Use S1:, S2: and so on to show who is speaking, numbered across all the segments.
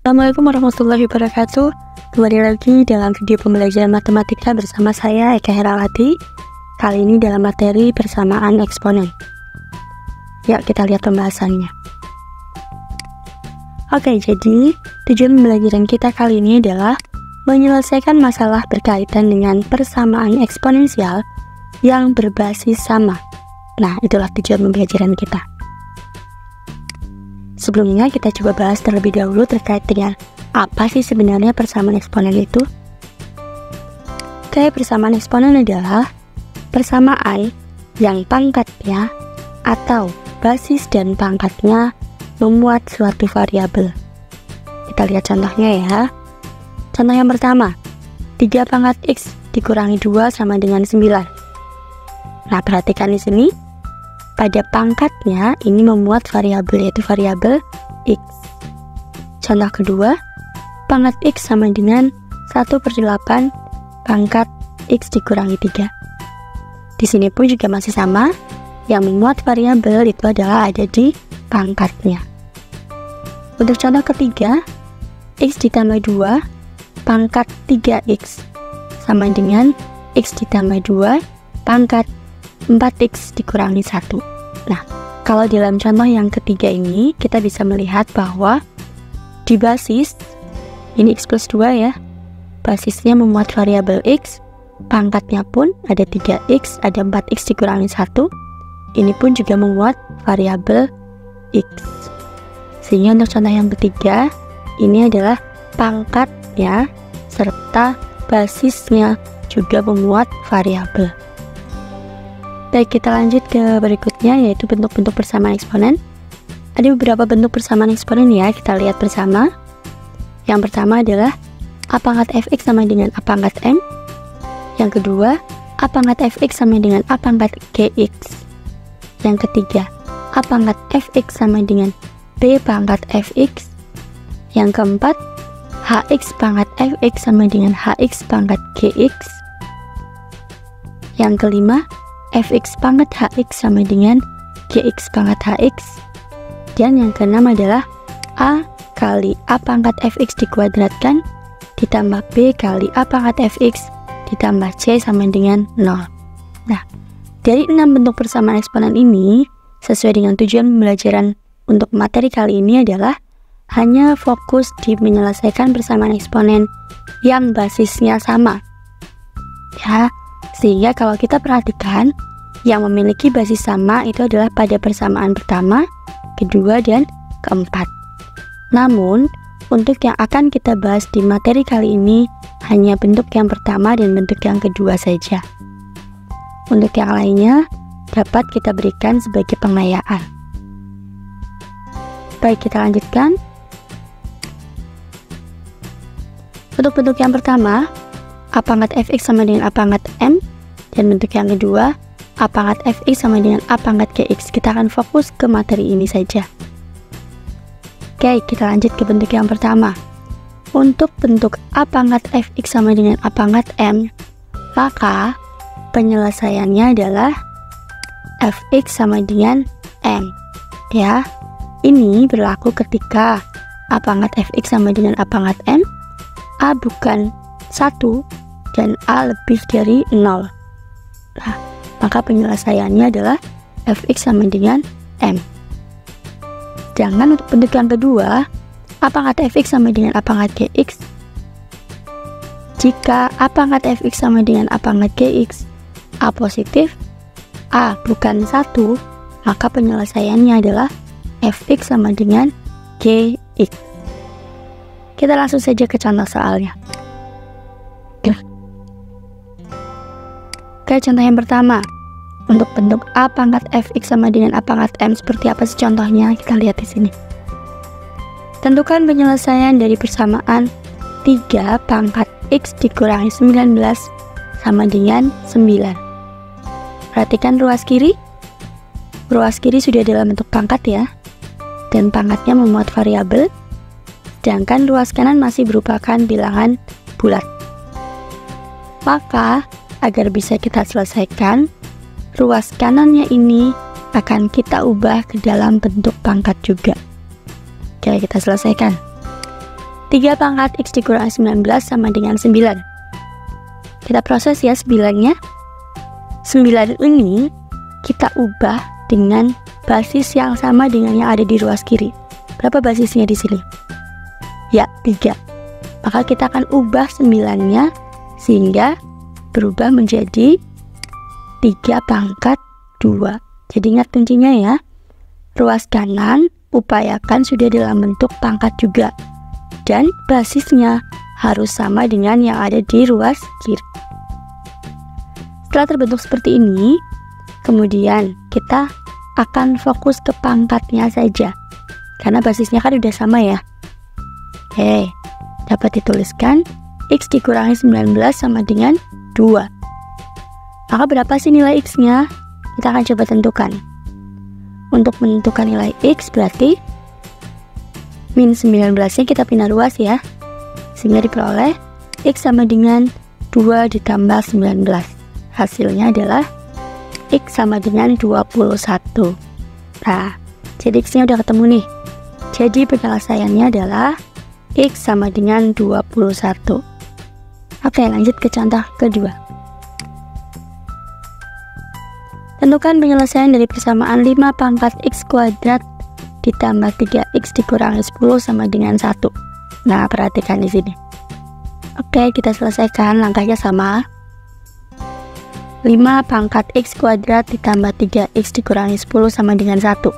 S1: Assalamualaikum warahmatullahi wabarakatuh. Kembali lagi dalam video pembelajaran matematika bersama saya Eka Herawati. Kali ini dalam materi persamaan eksponen. Yuk kita lihat pembahasannya. Oke, jadi tujuan pembelajaran kita kali ini adalah menyelesaikan masalah berkaitan dengan persamaan eksponensial yang berbasis sama. Nah, itulah tujuan pembelajaran kita. Sebelumnya kita coba bahas terlebih dahulu terkait dengan apa sih sebenarnya persamaan eksponen itu. Oke, persamaan eksponen adalah persamaan yang pangkatnya atau basis dan pangkatnya memuat suatu variabel. Kita lihat contohnya ya. Contoh yang pertama, 3 pangkat X dikurangi 2 sama dengan 9. Nah, perhatikan di sini. Pada pangkatnya ini memuat variabel, yaitu variabel X. Contoh kedua, pangkat X sama dengan 1/8 pangkat X dikurangi 3. Di sini pun juga masih sama, yang memuat variabel itu adalah ada di pangkatnya. Untuk contoh ketiga, X ditambah 2 pangkat 3X sama dengan X ditambah 2 pangkat 4X dikurangi 1. Nah, kalau dalam contoh yang ketiga ini, kita bisa melihat bahwa di basis, ini X plus 2 ya, basisnya memuat variabel X, pangkatnya pun ada 3X, ada 4X dikurangi 1, ini pun juga memuat variabel X. Sehingga untuk contoh yang ketiga, ini adalah pangkatnya serta basisnya juga memuat variabel. Baik, kita lanjut ke berikutnya, yaitu bentuk-bentuk persamaan eksponen. Ada beberapa bentuk persamaan eksponen ya, kita lihat bersama. Yang pertama adalah A pangkat fx sama dengan A pangkat m. Yang kedua, A pangkat fx sama dengan A pangkat gx. Yang ketiga, A pangkat fx sama dengan B pangkat fx. Yang keempat, hx pangkat fx sama dengan hx pangkat gx. Yang kelima, fx pangkat hx sama dengan gx pangkat hx. Dan yang keenam adalah A kali A pangkat fx dikuadratkan ditambah B kali A pangkat fx ditambah C sama dengan 0. Nah, dari 6 bentuk persamaan eksponen ini, sesuai dengan tujuan pembelajaran untuk materi kali ini adalah hanya fokus di menyelesaikan persamaan eksponen yang basisnya sama. Ya, sehingga kalau kita perhatikan, yang memiliki basis sama itu adalah pada persamaan pertama, kedua, dan keempat. Namun, untuk yang akan kita bahas di materi kali ini hanya bentuk yang pertama dan bentuk yang kedua saja. Untuk yang lainnya dapat kita berikan sebagai pengayaan. Baik, kita lanjutkan. Untuk bentuk yang pertama, A pangkat fx sama dengan A pangkat m, dan bentuk yang kedua, A pangkat fx sama dengan A pangkat gx. Kita akan fokus ke materi ini saja. Oke, kita lanjut ke bentuk yang pertama. Untuk bentuk A pangkat fx sama dengan A pangkat m, maka penyelesaiannya adalah fx sama dengan m. Ya, ini berlaku ketika A pangkat fx sama dengan A pangkat m, A bukan 1 dan A lebih dari 0. Nah, maka penyelesaiannya adalah fx sama dengan m. Sedangkan untuk bentuk yang kedua, A pangkat fx sama dengan A pangkat gx. Jika A pangkat fx sama dengan A pangkat gx, A positif, A bukan 1, maka penyelesaiannya adalah fx sama dengan gx. Kita langsung saja ke contoh soalnya. Oke, contoh yang pertama. Untuk bentuk A pangkat fx sama dengan A pangkat m, seperti apa sih contohnya? Kita lihat di sini. Tentukan penyelesaian dari persamaan 3 pangkat x dikurangi 19 sama dengan 9. Perhatikan ruas kiri. Ruas kiri sudah dalam bentuk pangkat ya, dan pangkatnya memuat variabel. Sedangkan ruas kanan masih merupakan bilangan bulat. Maka, agar bisa kita selesaikan, ruas kanannya ini akan kita ubah ke dalam bentuk pangkat juga. Oke, kita selesaikan. 3 pangkat X dikurangi 19 sama dengan 9. Kita proses ya 9-nya. 9 ini kita ubah dengan basis yang sama dengan yang ada di ruas kiri. Berapa basisnya di sini? Ya, 3. Maka kita akan ubah 9-nya sehingga berubah menjadi 3 pangkat 2. Jadi ingat kuncinya ya. Ruas kanan upayakan sudah dalam bentuk pangkat juga. Dan basisnya harus sama dengan yang ada di ruas kiri. Setelah terbentuk seperti ini, kemudian kita akan fokus ke pangkatnya saja. Karena basisnya kan udah sama ya. Oke, dapat dituliskan X dikurangi 19 sama dengan 2. Maka berapa sih nilai X-nya? Kita akan coba tentukan. Untuk menentukan nilai X berarti min 19-nya kita pindah ruas ya. Sehingga diperoleh X sama dengan 2 ditambah 19. Hasilnya adalah X sama dengan 21. Nah, jadi X-nya udah ketemu nih. Jadi penyelesaiannya adalah X sama dengan 21. Oke, lanjut ke contoh kedua. Tentukan penyelesaian dari persamaan 5 pangkat X kuadrat ditambah 3X dikurangi 10 sama dengan 1. Nah, perhatikan di sini. Oke, kita selesaikan, langkahnya sama. 5 pangkat X kuadrat ditambah 3X dikurangi 10 sama dengan 1.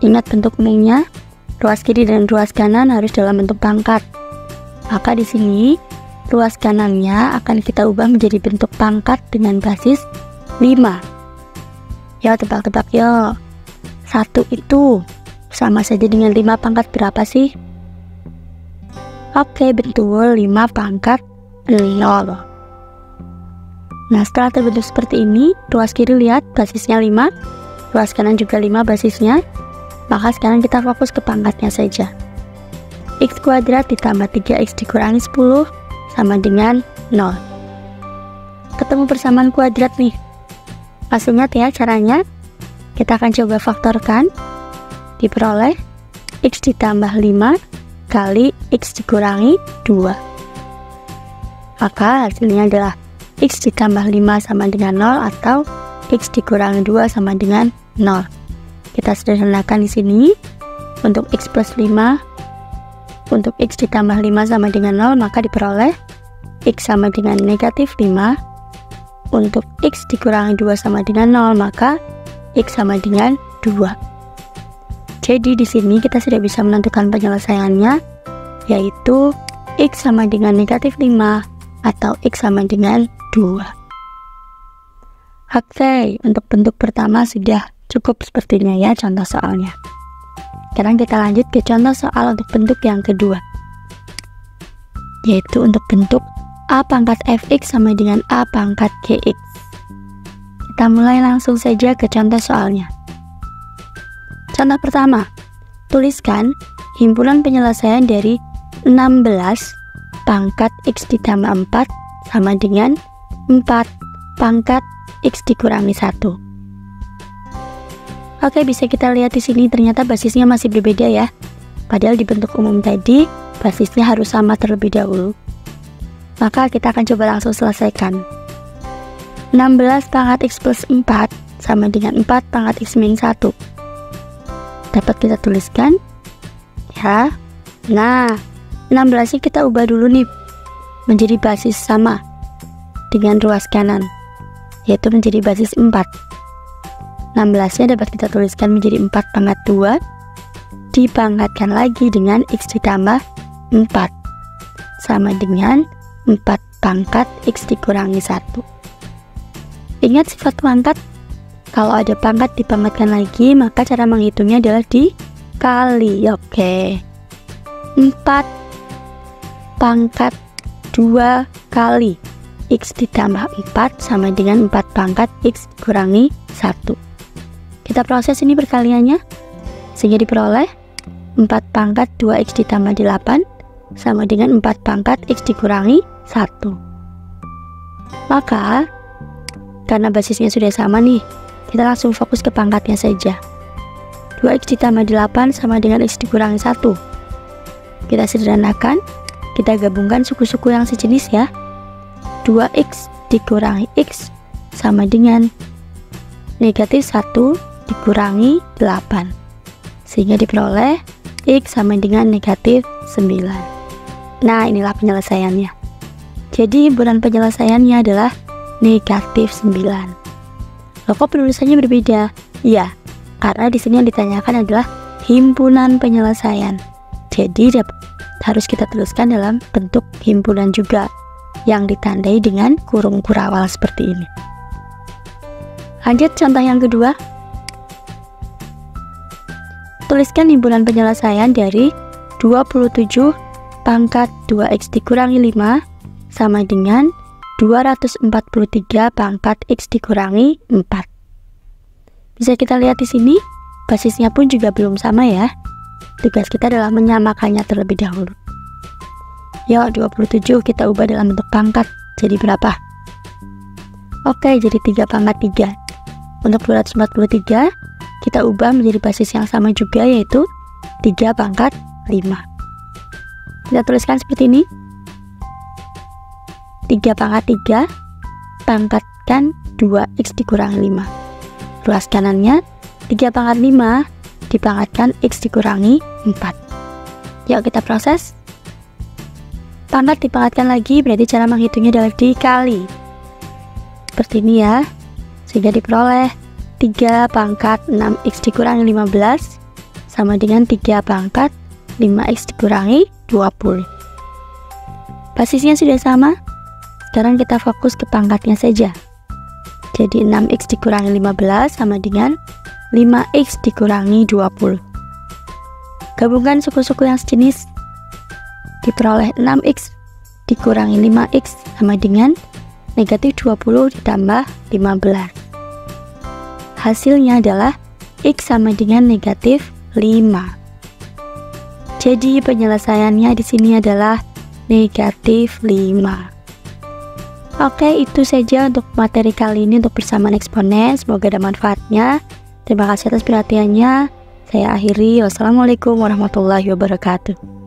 S1: Ingat bentuk umumnya, ruas kiri dan ruas kanan harus dalam bentuk pangkat. Maka di sini, ruas kanannya akan kita ubah menjadi bentuk pangkat dengan basis 5. Ya, tebak-tebak yo. 1 itu sama saja dengan 5 pangkat berapa sih? Oke, betul, 5 pangkat 0. Nah, setelah terbentuk seperti ini, ruas kiri lihat basisnya 5, ruas kanan juga 5 basisnya. Maka sekarang kita fokus ke pangkatnya saja. X kuadrat ditambah 3X dikurangi 10 sama dengan 0. Ketemu persamaan kuadrat nih. Langsung ingat ya caranya. Kita akan coba faktorkan. Diperoleh X ditambah 5 kali X dikurangi 2. Maka hasilnya adalah X ditambah 5 sama dengan 0 atau X dikurangi 2 sama dengan 0. Kita sederhanakan di sini. Untuk X plus 5, untuk X ditambah 5 sama dengan 0, maka diperoleh X sama dengan negatif 5. Untuk X dikurangi 2 sama dengan 0, maka X sama dengan 2. Jadi di sini kita sudah bisa menentukan penyelesaiannya, yaitu X sama dengan negatif 5 atau X sama dengan 2. Oke, untuk bentuk pertama sudah cukup sepertinya ya contoh soalnya. Sekarang kita lanjut ke contoh soal untuk bentuk yang kedua, yaitu untuk bentuk A pangkat Fx sama dengan A pangkat Gx. Kita mulai langsung saja ke contoh soalnya. Contoh pertama, tuliskan himpunan penyelesaian dari 16 pangkat X ditambah 4 sama dengan 4 pangkat X dikurangi 1. Oke, bisa kita lihat di sini ternyata basisnya masih berbeda ya. Padahal di bentuk umum tadi basisnya harus sama terlebih dahulu. Maka kita akan coba langsung selesaikan. 16 pangkat X plus 4 sama dengan 4 pangkat X min 1. Dapat kita tuliskan ya. Nah, 16 nya kita ubah dulu nih menjadi basis sama dengan ruas kanan, yaitu menjadi basis 4. 16 nya dapat kita tuliskan menjadi 4 pangkat 2 dipangkatkan lagi dengan X ditambah 4 sama dengan 4 pangkat X dikurangi 1. Ingat sifat pangkat, kalau ada pangkat dipangkatkan lagi, maka cara menghitungnya adalah dikali. Oke, 4 pangkat 2 kali X ditambah 4 sama dengan 4 pangkat X dikurangi 1. Kita proses ini perkaliannya sehingga diperoleh 4 pangkat 2X ditambah 8 sama dengan 4 pangkat X dikurangi 1. Maka karena basisnya sudah sama nih, kita langsung fokus ke pangkatnya saja. 2X ditambah 8 sama dengan X dikurangi 1. Kita sederhanakan, kita gabungkan suku-suku yang sejenis ya. 2x dikurangi x sama dengan negatif 1 dikurangi 8, sehingga diperoleh x sama dengan negatif 9. Nah, inilah penyelesaiannya. Jadi himpunan penyelesaiannya adalah negatif 9. Loh, kok penulisannya berbeda? Iya, karena di sini yang ditanyakan adalah himpunan penyelesaian. Jadi harus kita tuliskan dalam bentuk himpunan juga, yang ditandai dengan kurung kurawal seperti ini. Lanjut contoh yang kedua. Tuliskan himpunan penyelesaian dari 27 pangkat 2x dikurangi 5 sama dengan 243 pangkat x dikurangi 4. Bisa kita lihat di sini, basisnya pun juga belum sama ya. Tugas kita adalah menyamakannya terlebih dahulu. Yuk, 27 kita ubah dalam bentuk pangkat. Jadi berapa? Oke, jadi 3 pangkat 3. Untuk 243, kita ubah menjadi basis yang sama juga, yaitu 3 pangkat 5. Kita tuliskan seperti ini. 3 pangkat 3 pangkatkan 2x dikurangi 5. Ruas kanannya 3 pangkat 5 dipangkatkan x dikurangi 4. Yuk kita proses. Pangkat dipangkatkan lagi, berarti cara menghitungnya adalah dikali. Seperti ini ya. Sehingga diperoleh 3 pangkat 6x dikurangi 15 sama dengan 3 pangkat 5x dikurangi 20. Basisnya sudah sama. Sekarang kita fokus ke pangkatnya saja. Jadi 6x dikurangi 15 sama dengan 5x dikurangi 20. Gabungkan suku-suku yang sejenis. Diperoleh 6x dikurangi 5x sama dengan negatif 20 ditambah 15. Hasilnya adalah x sama dengan negatif 5. Jadi penyelesaiannya di sini adalah negatif 5. Oke, itu saja untuk materi kali ini untuk persamaan eksponen. Semoga ada manfaatnya. Terima kasih atas perhatiannya. Saya akhiri. Wassalamualaikum warahmatullahi wabarakatuh.